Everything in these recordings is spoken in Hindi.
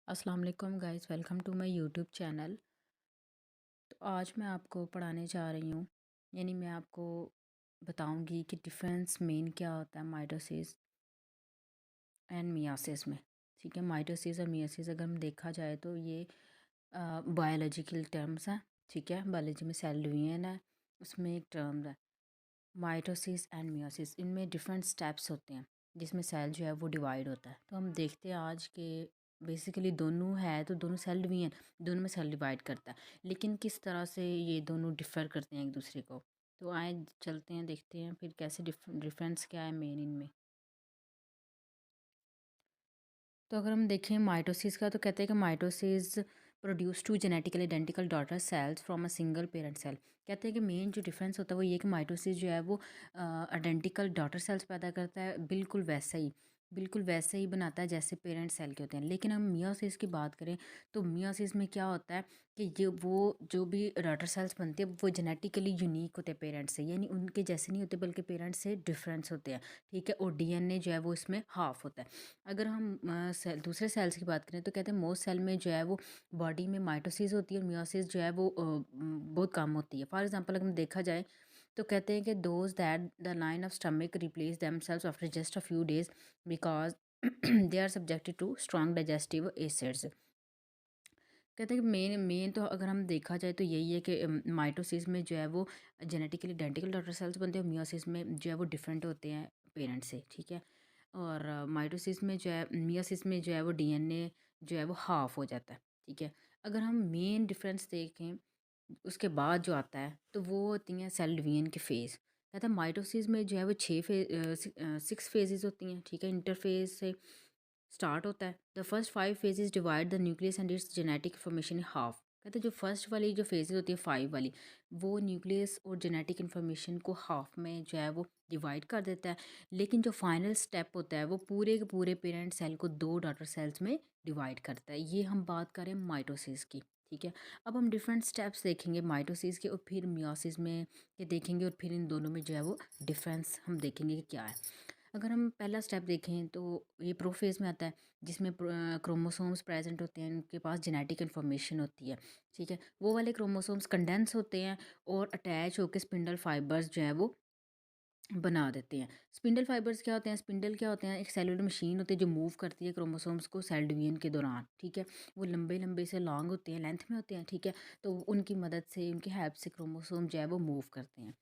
अस्सलाम वालेकुम guys, welcome to my YouTube channel. तो आज मैं आपको पढ़ाने जा रही हूँ, यानी मैं आपको बताऊंगी कि डिफरेंस मेन क्या होता है माइटोसिस एंड मियासिस में। ठीक है, माइटोसिस और मियासिस अगर हम देखा जाए तो ये बायोलॉजिकल टर्म्स हैं। ठीक है, बायोलॉजी में सेल डिवीजन है, उसमें एक टर्म है माइटोसिस एंड मियोसिस। इनमें डिफरेंट स्टेप्स होते हैं जिसमें सेल जो है वो डिवाइड होता है। तो हम देखते हैं आज के बेसिकली दोनों है तो दोनों सेल डिवीजन, दोनों में सेल डिवाइड करता है, लेकिन किस तरह से ये दोनों डिफ़र करते हैं एक दूसरे को। तो आए चलते हैं, देखते हैं फिर कैसे डिफरेंस क्या है मेन इनमें। तो अगर हम देखें माइटोसिस का, तो कहते हैं कि mitosis produce two genetically identical daughter cells from a single parent cell. कहते हैं कि मेन जो डिफरेंस होता है वो ये कि माइटोसिस जो है वो आइडेंटिकल डॉटर सेल्स पैदा करता है, बिल्कुल वैसे ही बनाता है जैसे पेरेंट सेल के होते हैं। लेकिन हम मियोसिस की बात करें तो मियोसिस में क्या होता है कि ये वो जो भी डॉटर सेल्स बनते हैं वो जेनेटिकली यूनिक होते हैं पेरेंट्स से, यानी उनके जैसे नहीं होते बल्कि पेरेंट्स से डिफरेंस होते हैं। ठीक है, और डीएनए जो है वो इसमें हाफ होता है। अगर हम दूसरे सेल्स की बात करें तो कहते हैं मोस्ट सेल में जो है वो बॉडी में माइटोसिस होती है और मियोसिस जो है वो बहुत कम होती है। फॉर एग्जांपल अगर हम देखा जाए तो कहते हैं कि those that the line of stomach replace themselves after just a few days because they are subjected to strong digestive acids. कहते हैं कि मेन मेन तो अगर हम देखा जाए तो यही है कि माइटोसिस में जो है वो जेनेटिकली आइडेंटिकल डॉटर सेल्स बनते हैं और मियोसिस में जो है वो डिफरेंट होते हैं पेरेंट से। ठीक है, और माइटोसिस में जो है मियोसिस में जो है वो डीएनए जो है वो हाफ हो जाता है। ठीक है, अगर हम मेन डिफरेंस देखें उसके बाद जो आता है तो वो होती हैं सेल डिवीजन के फेज़। कहता है माइटोसिस में जो है वो 6 फेजेस होती हैं। ठीक है, इंटरफेज से स्टार्ट होता है। The first 5 phases divide the nucleus and it's genetic information in half. कहते हैं जो फर्स्ट वाली जो फेजेस होती है 5 वाली, वो न्यूक्लियस और जेनेटिक इन्फॉर्मेशन को हाफ में जो है वो डिवाइड कर देता है। लेकिन जो फाइनल स्टेप होता है वो पूरे के पूरे पेरेंट सेल को 2 डॉटर सेल्स में डिवाइड करता है। ये हम बात करें माइटोसिस की। ठीक है, अब हम डिफरेंट स्टेप्स देखेंगे माइटोसिस के और फिर मियोसिस में के देखेंगे, और फिर इन दोनों में जो है वो डिफरेंस हम देखेंगे कि क्या है। अगर हम पहला स्टेप देखें तो ये प्रोफेज में आता है जिसमें क्रोमोसोम्स प्रेजेंट होते हैं, उनके पास जेनेटिक इन्फॉर्मेशन होती है। ठीक है, वो वाले क्रोमोसोम्स कंडेंस होते हैं और अटैच होकर स्पिंडल फाइबर्स जो है वो बना देते हैं। स्पिंडल फाइबर्स क्या होते हैं, स्पिंडल क्या होते हैं, एक सेलुलर मशीन होती है जो मूव करती है क्रोमोसोम्स को सेल डिवीजन के दौरान। ठीक है, वो लंबे लंबे से लॉन्ग होते हैं, लेंथ में होते हैं। ठीक है, तो उनकी मदद से, उनकी हेल्प से क्रोमोसोम जो है वो मूव करते हैं।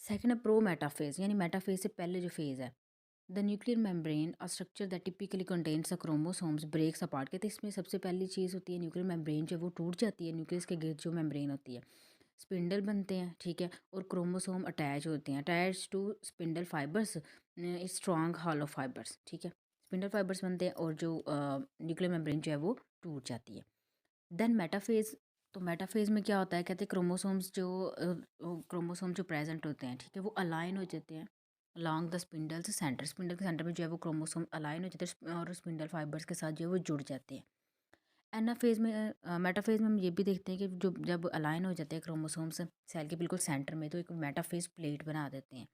सेकेंड है प्रो मेटाफेज, यानी मेटाफेज से पहले जो फेज़ है। The nuclear membrane a structure that typically contains a chromosomes breaks apart. कहते हैं इसमें सबसे पहली चीज़ होती है न्यूक्लियर मेम्ब्रेन जो है वो टूट जाती है, न्यूक्लियस के गिर्द जो मेम्ब्रेन होती है, स्पिंडल बनते हैं। ठीक है, और क्रोमोसोम अटैच होते हैं, attach to spindle fibres strong hollow fibres. ठीक है, स्पिंडल फाइबर्स बनते हैं और जो न्यूक्लियर मेम्ब्रेन जो है वो टूट जाती है। Then metaphase. तो मेटाफेज में क्या होता है, कहते हैं क्रोमोसोम जो प्रेजेंट होते हैं, ठीक है, वो अलाइन हो जाते हैं अलॉन्ग द स्पिंडल के सेंटर में जो है वो क्रोमोसोम अलाइन हो जाते हैं और स्पिंडल फाइबर्स के साथ जो है वो जुड़ जाते हैं। एनाफेज में मेटाफेज में हम ये भी देखते हैं कि जो जब अलाइन हो जाते हैं क्रोमोसोम्स सेल के बिल्कुल सेंटर में, तो एक मेटाफेज प्लेट बना देते हैं।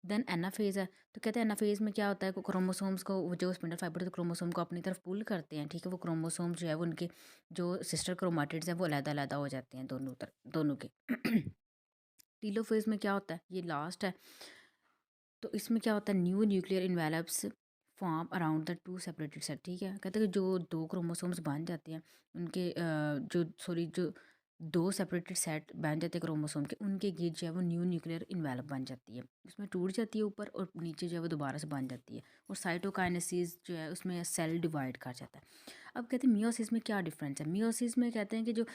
देन एनाफेज है, तो कहते हैं एनाफेज में क्या होता है, क्रोमोसोम्स को वो जो स्पिंडल फाइबर क्रोमोसोम को अपनी तरफ पुल करते हैं। ठीक है, वो क्रोमोसोम जो है वो उनके जो सिस्टर क्रोमाटिड्स हैं वो अलग-अलग हो जाते हैं दोनों के। टीलोफेज में क्या होता है, ये लास्ट है। तो इसमें क्या होता है, new nuclear envelopes form around the two separated set. ठीक है, कहते हैं कि जो 2 क्रोमोसोम्स बन जाते हैं उनके जो 2 सेपरेटेड सेट बन जाते हैं क्रोमोसोम के, उनके गिर्द जो है वो न्यू न्यूक्लियर इन्वेलप बन जाती है, उसमें टूट जाती है ऊपर और नीचे जो है वो दोबारा से बन जाती है, और साइटोकाइनेसिस जो है उसमें सेल डिवाइड कर जाता है। अब कहते हैं मियोसिस में क्या डिफरेंस है। मियोसिस में कहते हैं कि जो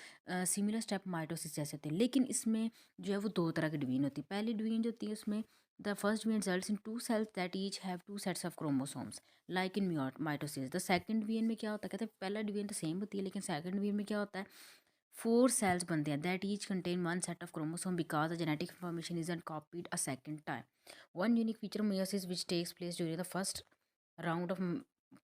सिमिलर स्टेप माइटोसिस जैसे होते हैं, लेकिन इसमें जो है वो 2 तरह की डिवीजन होती है। पहली डिवीजन जो होती है उसमें the first division results in 2 cells that each have 2 sets of chromosomes like in mitosis. The second division में क्या होता है, कहते हैं पहला डिवीजन तो सेम होती है, लेकिन सेकंड डिवीजन में क्या होता है, 4 cells बनते हैं that each contain 1 set of chromosome because the genetic information is copied a second time. One unique feature of meiosis which takes place during the first round of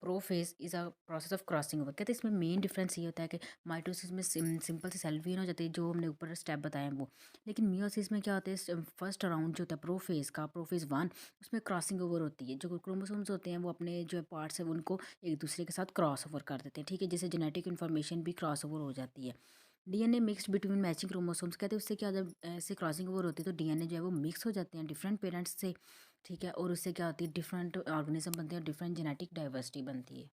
prophase is a process of crossing over. कहते हैं इसमें मेन डिफरेंस ये होता है कि माइटोसिस में सिंपल से सेल डिवीजन हो जाती है, जो हमने ऊपर स्टेप बताए हैं वो। लेकिन मियोसिस में क्या होता है, फर्स्ट राउंड जो होता है प्रोफेज का, प्रोफेज वन, उसमें क्रॉसिंग ओवर होती है। जो क्रोमोसोम्स होते हैं वो अपने जो पार्ट्स है उनको एक दूसरे के साथ क्रॉस ओवर कर देते हैं, ठीक है, जिससे जेनेटिक इन्फॉर्मेशन भी क्रॉस ओवर हो जाती है। DNA mixed between matching chromosomes, कहते हैं उससे क्या, जब ऐसे क्रॉसिंग ओवर होती है तो डीएनए जो है वो मिक्स हो जाते हैं डिफरेंट पेरेंट्स से, ठीक है, और उससे क्या होती है, डिफरेंट ऑर्गेनिज्म बनते हैं, डिफरेंट जेनेटिक डाइवर्सिटी बनती है।